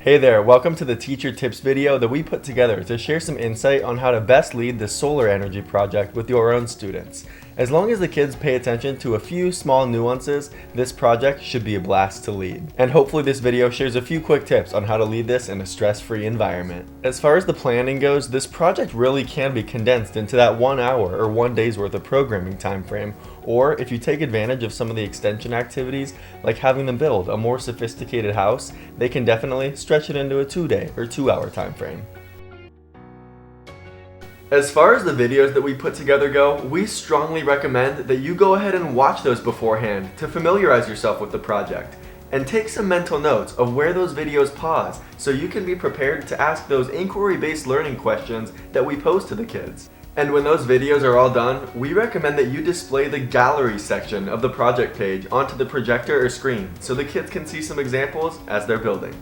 Hey there, welcome to the teacher tips video that we put together to share some insight on how to best lead the solar energy project with your own students. As long as the kids pay attention to a few small nuances, this project should be a blast to lead. And hopefully this video shares a few quick tips on how to lead this in a stress-free environment. As far as the planning goes, this project really can be condensed into that 1 hour or 1 day's worth of programming time frame. Or if you take advantage of some of the extension activities, like having them build a more sophisticated house, they can definitely stretch it into a 2-day or 2-hour time frame. As far as the videos that we put together go, we strongly recommend that you go ahead and watch those beforehand to familiarize yourself with the project. And take some mental notes of where those videos pause so you can be prepared to ask those inquiry-based learning questions that we pose to the kids. And when those videos are all done, we recommend that you display the gallery section of the project page onto the projector or screen so the kids can see some examples as they're building.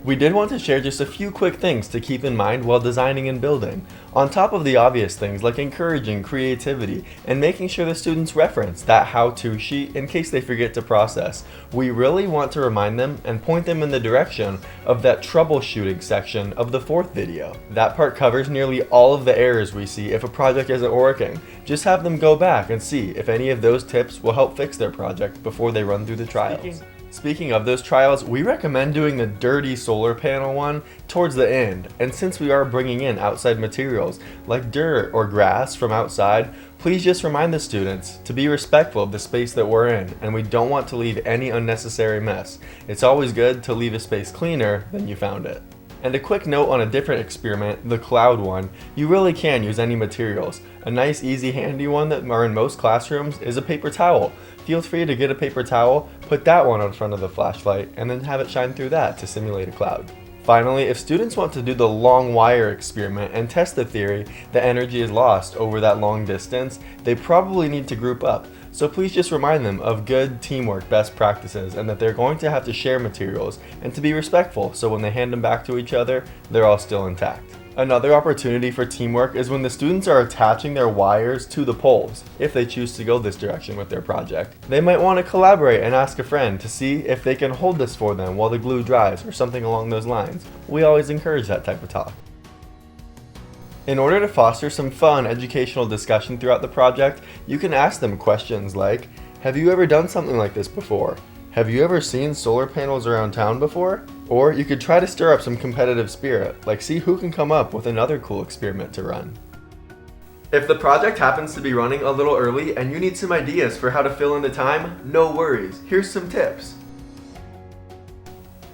We did want to share just a few quick things to keep in mind while designing and building, on top of the obvious things like encouraging creativity and making sure the students reference that how-to sheet in case they forget to process. We really want to remind them and point them in the direction of that troubleshooting section of the 4th video. That part covers nearly all of the errors we see if a project isn't working. Just have them go back and see if any of those tips will help fix their project before they run through the trials. Speaking of those trials, we recommend doing the dirty solar panel one towards the end, and since we are bringing in outside materials like dirt or grass from outside, please just remind the students to be respectful of the space that we're in, and we don't want to leave any unnecessary mess. It's always good to leave a space cleaner than you found it. And a quick note on a different experiment, the cloud one, you really can use any materials. A nice, easy, handy one that are in most classrooms is a paper towel. Feel free to get a paper towel, put that one in front of the flashlight, and then have it shine through that to simulate a cloud. Finally, if students want to do the long wire experiment and test the theory that energy is lost over that long distance, they probably need to group up. So please just remind them of good teamwork best practices and that they're going to have to share materials and to be respectful so when they hand them back to each other, they're all still intact. Another opportunity for teamwork is when the students are attaching their wires to the poles, if they choose to go this direction with their project. They might want to collaborate and ask a friend to see if they can hold this for them while the glue dries or something along those lines. We always encourage that type of talk. In order to foster some fun educational discussion throughout the project, you can ask them questions like, have you ever done something like this before? Have you ever seen solar panels around town before? Or you could try to stir up some competitive spirit, like see who can come up with another cool experiment to run. If the project happens to be running a little early and you need some ideas for how to fill in the time, no worries, here's some tips.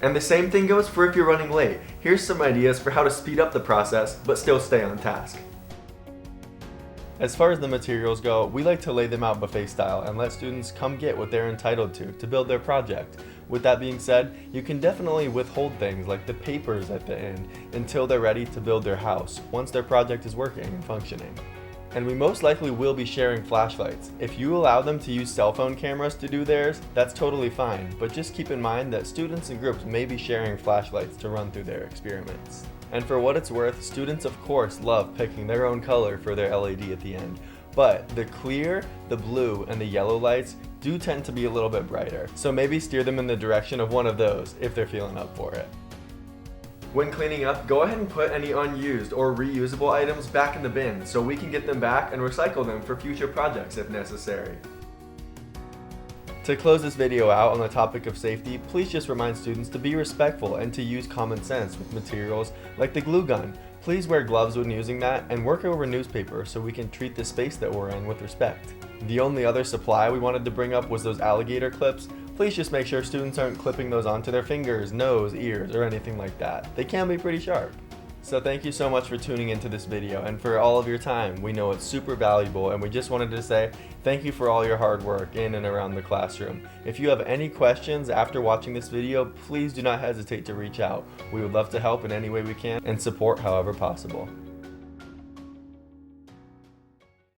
And the same thing goes for if you're running late. Here's some ideas for how to speed up the process, but still stay on task. As far as the materials go, we like to lay them out buffet style and let students come get what they're entitled to build their project. With that being said, you can definitely withhold things like the papers at the end until they're ready to build their house, once their project is working and functioning. And we most likely will be sharing flashlights. If you allow them to use cell phone cameras to do theirs, that's totally fine, but just keep in mind that students and groups may be sharing flashlights to run through their experiments. And for what it's worth, students of course love picking their own color for their LED at the end. But the clear, the blue, and the yellow lights do tend to be a little bit brighter. So maybe steer them in the direction of one of those if they're feeling up for it. When cleaning up, go ahead and put any unused or reusable items back in the bin so we can get them back and recycle them for future projects if necessary. To close this video out on the topic of safety, please just remind students to be respectful and to use common sense with materials like the glue gun. Please wear gloves when using that and work over newspaper so we can treat the space that we're in with respect. The only other supply we wanted to bring up was those alligator clips. Please just make sure students aren't clipping those onto their fingers, nose, ears, or anything like that. They can be pretty sharp. So thank you so much for tuning into this video and for all of your time. We know it's super valuable and we just wanted to say thank you for all your hard work in and around the classroom. If you have any questions after watching this video, please do not hesitate to reach out. We would love to help in any way we can and support however possible.